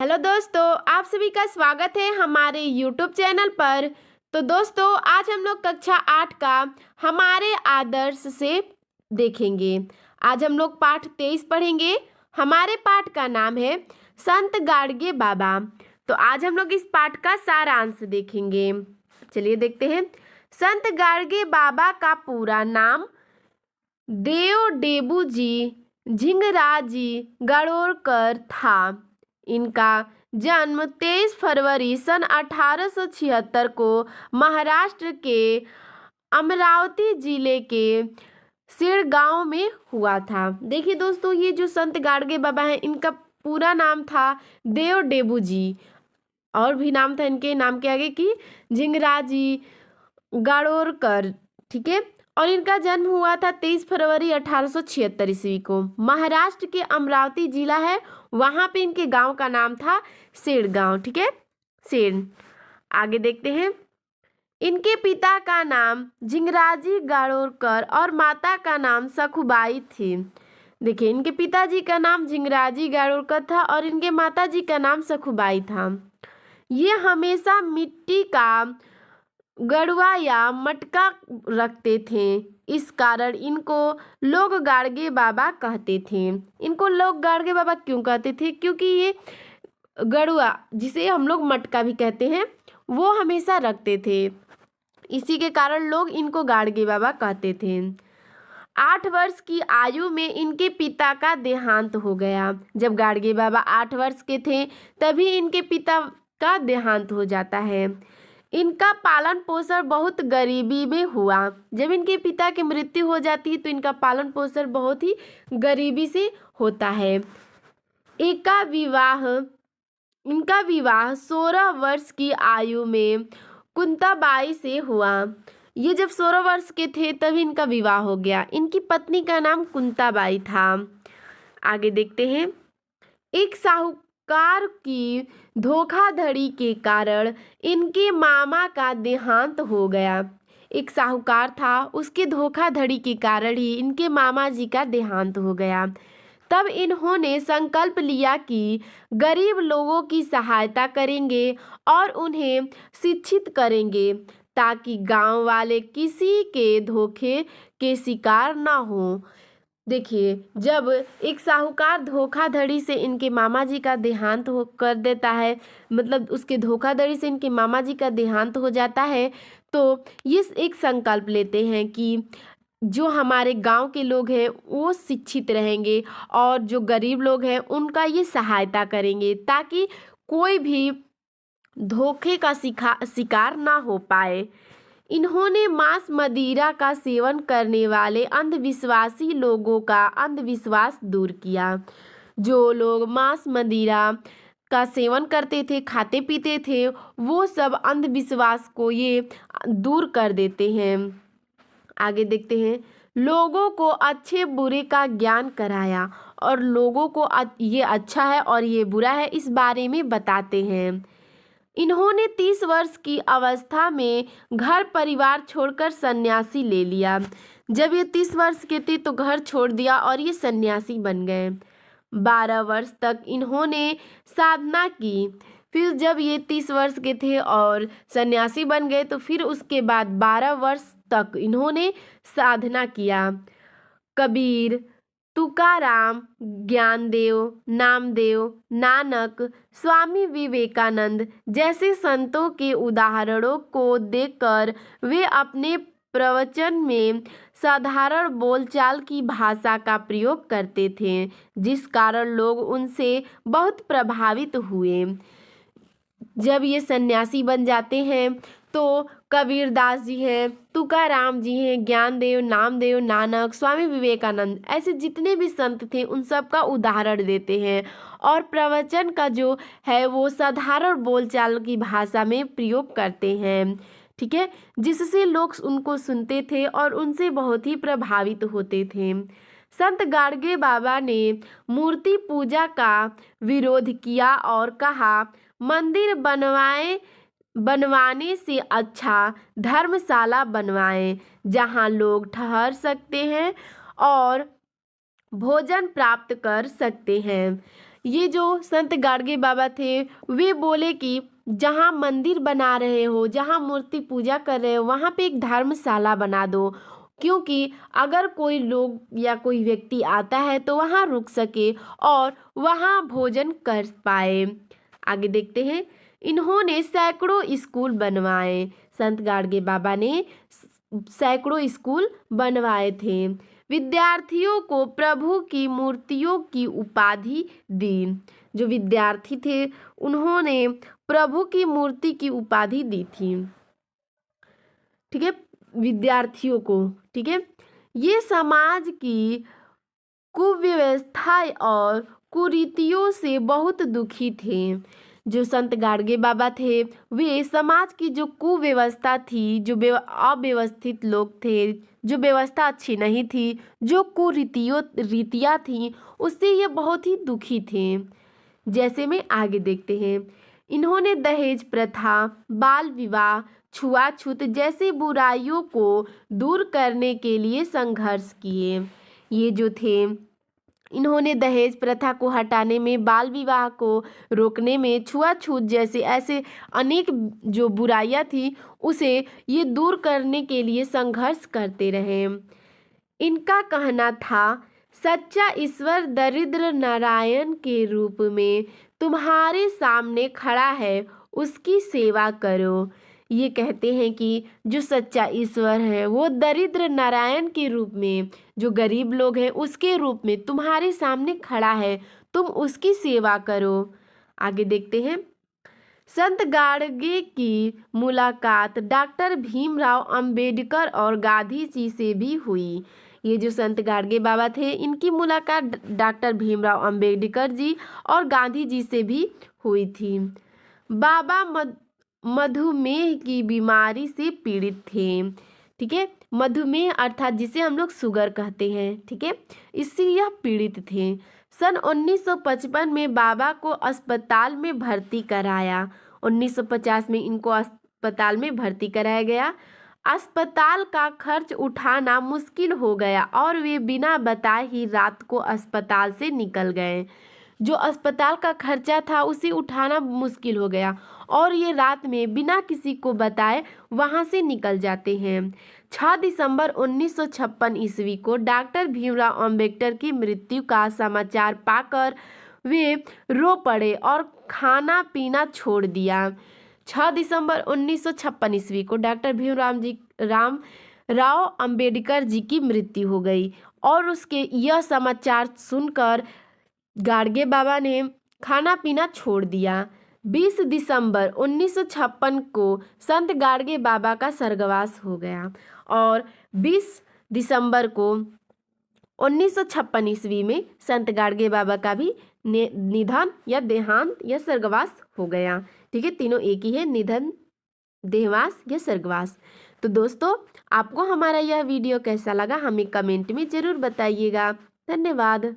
Hello दोस्तों, आप सभी का स्वागत है हमारे YouTube चैनल पर। तो दोस्तों, आज हम लोग कक्षा 8 का हमारे आदर्श से देखेंगे। आज हम लोग पाठ 23 पढ़ेंगे। हमारे पाठ का नाम है संत गाडगे बाबा। तो आज हम लोग इस पाठ का सारांश देखेंगे। चलिए देखते हैं। संत गाडगे बाबा का पूरा नाम देव डेबूजी झिंगराजी गणोरकर था। इनका जन्म 23 फरवरी सन 1876 को महाराष्ट्र के अमरावती जिले के सिरगांव में हुआ था। देखिए दोस्तों, ये जो संत गाडगे बाबा हैं, इनका पूरा नाम था देव डेबूजी, और भी नाम था इनके नाम के आगे की झिंगराजी गणोरकर। ठीक है। और इनका जन्म हुआ था 23 फरवरी 1876 ईस्वी को। महाराष्ट्र के अमरावती जिला है, वहां पे इनके गांव का नाम था सिरगांव। ठीक है, सिर। आगे देखते हैं। इनके पिता का नाम झिंगराजी गणोरकर और माता का नाम सखुबाई थी। देखिए, इनके पिताजी का नाम झिंगराजी गणोरकर था और इनके माताजी का नाम सखुबाई था। ये हमेशा मिट्टी का गड़वा या मटका रखते थे। इस कारण इनको लोग गाडगे बाबा कहते थे। इनको लोग गाडगे बाबा क्यों कहते थे? क्योंकि ये गड़ुआ, जिसे हम लोग मटका भी कहते हैं, वो हमेशा रखते थे। इसी के कारण लोग इनको गाडगे बाबा कहते थे। 8 वर्ष की आयु में इनके पिता का देहांत हो गया। जब गाडगे बाबा 8 वर्ष के थे तभी इनके पिता का देहांत हो जाता है। इनका पालन पोषण बहुत गरीबी में हुआ। जब इनके पिता की मृत्यु हो जाती है तो इनका पालन पोषण बहुत ही गरीबी से होता है। इनका विवाह 16 वर्ष की आयु में कुंताबाई से हुआ। ये जब 16 वर्ष के थे तभी इनका विवाह हो गया। इनकी पत्नी का नाम कुंताबाई था। आगे देखते हैं। एक साहूकार की धोखाधड़ी के कारण इनके मामा का देहांत हो गया। एक साहूकार था, उसके धोखाधड़ी के कारण ही इनके मामा जी का देहांत हो गया। तब इन्होंने संकल्प लिया कि गरीब लोगों की सहायता करेंगे और उन्हें शिक्षित करेंगे ताकि गांव वाले किसी के धोखे के शिकार ना हो। देखिए, जब एक साहूकार धोखाधड़ी से इनके मामा जी का देहांत हो कर देता है, मतलब उसके धोखाधड़ी से इनके मामा जी का देहांत हो जाता है, तो ये एक संकल्प लेते हैं कि जो हमारे गांव के लोग हैं वो शिक्षित रहेंगे और जो गरीब लोग हैं उनका ये सहायता करेंगे ताकि कोई भी धोखे का शिकार ना हो पाए। इन्होंने मांस मदिरा का सेवन करने वाले अंधविश्वासी लोगों का अंधविश्वास दूर किया। जो लोग मांस मदिरा का सेवन करते थे, खाते पीते थे, वो सब अंधविश्वास को ये दूर कर देते हैं। आगे देखते हैं। लोगों को अच्छे बुरे का ज्ञान कराया और लोगों को ये अच्छा है और ये बुरा है इस बारे में बताते हैं। इन्होंने 30 वर्ष की अवस्था में घर परिवार छोड़कर सन्यासी ले लिया। जब ये 30 वर्ष के थे तो घर छोड़ दिया और ये सन्यासी बन गए। 12 वर्ष तक इन्होंने साधना की। फिर जब ये 30 वर्ष के थे और सन्यासी बन गए तो फिर उसके बाद 12 वर्ष तक इन्होंने साधना किया। कबीर, तुकाराम, ज्ञानदेव, नामदेव, नानक, स्वामी विवेकानंद जैसे संतों के उदाहरणों को देखकर वे अपने प्रवचन में साधारण बोलचाल की भाषा का प्रयोग करते थे, जिस कारण लोग उनसे बहुत प्रभावित हुए। जब ये सन्यासी बन जाते हैं तो कबीरदास जी हैं, तुकाराम जी हैं, ज्ञानदेव, नामदेव, नानक, स्वामी विवेकानंद, ऐसे जितने भी संत थे उन सब का उदाहरण देते हैं और प्रवचन का जो है वो साधारण बोलचाल की भाषा में प्रयोग करते हैं। ठीक है, जिससे लोग उनको सुनते थे और उनसे बहुत ही प्रभावित होते थे। संत गाडगे बाबा ने मूर्ति पूजा का विरोध किया और कहा, मंदिर बनवाने से अच्छा धर्मशाला बनवाएं जहां लोग ठहर सकते हैं और भोजन प्राप्त कर सकते हैं। ये जो संत गाडगे बाबा थे वे बोले कि जहाँ मंदिर बना रहे हो, जहाँ मूर्ति पूजा कर रहे हो, वहाँ पे एक धर्मशाला बना दो, क्योंकि अगर कोई लोग या कोई व्यक्ति आता है तो वहाँ रुक सके और वहाँ भोजन कर पाए। आगे देखते हैं। इन्होंने सैकड़ों स्कूल बनवाए। संत गाडगे बाबा ने सैकड़ों स्कूल बनवाए थे। विद्यार्थियों को प्रभु की मूर्तियों की उपाधि दी। जो विद्यार्थी थे उन्होंने प्रभु की मूर्ति की उपाधि दी थी। ठीक है, विद्यार्थियों को। ठीक है, ये समाज की कुव्यवस्था और कुरीतियों से बहुत दुखी थे। जो संत गाडगे बाबा थे वे समाज की जो कुव्यवस्था थी, जो अव्यवस्थित लोग थे, जो व्यवस्था अच्छी नहीं थी, जो रीतियाँ थी, उससे ये बहुत ही दुखी थे। जैसे में आगे देखते हैं। इन्होंने दहेज प्रथा, बाल विवाह, छुआछूत जैसी बुराइयों को दूर करने के लिए संघर्ष किए। ये जो थे इन्होंने दहेज प्रथा को हटाने में, बाल विवाह को रोकने में, छुआछूत जैसे ऐसे अनेक जो बुराइयां थी उसे ये दूर करने के लिए संघर्ष करते रहे। इनका कहना था, सच्चा ईश्वर दरिद्र नारायण के रूप में तुम्हारे सामने खड़ा है, उसकी सेवा करो। ये कहते हैं कि जो सच्चा ईश्वर है वो दरिद्र नारायण के रूप में, जो गरीब लोग हैं उसके रूप में तुम्हारे सामने खड़ा है, तुम उसकी सेवा करो। आगे देखते हैं। संत गाडगे की मुलाकात डॉक्टर भीमराव अंबेडकर और गांधी जी से भी हुई। ये जो संत गाडगे बाबा थे इनकी मुलाकात डॉक्टर भीमराव अंबेडकर जी और गांधी जी से भी हुई थी। बाबा मधुमेह की बीमारी से पीड़ित थे। ठीक है, मधुमेह अर्थात जिसे हम लोग शुगर कहते हैं। ठीक है, इससे यह पीड़ित थे। सन 1955 में बाबा को अस्पताल में भर्ती कराया। 1950 में इनको अस्पताल में भर्ती कराया गया। अस्पताल का खर्च उठाना मुश्किल हो गया और वे बिना बताए ही रात को अस्पताल से निकल गए। जो अस्पताल का खर्चा था उसे उठाना मुश्किल हो गया और ये रात में बिना किसी को बताए वहाँ से निकल जाते हैं। 6 दिसंबर 1956 ईस्वी को डॉक्टर भीमराव अंबेडकर की मृत्यु का समाचार पाकर वे रो पड़े और खाना पीना छोड़ दिया। 6 दिसंबर 1956 ईस्वी को डॉक्टर भीमराव राव अंबेडकर जी की मृत्यु हो गई और उसके यह समाचार सुनकर गाडगे बाबा ने खाना पीना छोड़ दिया। 20 दिसंबर 1956 को संत गाडगे बाबा का स्वर्गवास हो गया और 20 दिसंबर को 1956 ईस्वी में संत गाडगे बाबा का भी निधन या देहांत या स्वर्गवास हो गया। ठीक है, तीनों एक ही है, निधन, देहवास या स्वर्गवास। तो दोस्तों, आपको हमारा यह वीडियो कैसा लगा हमें कमेंट में ज़रूर बताइएगा। धन्यवाद।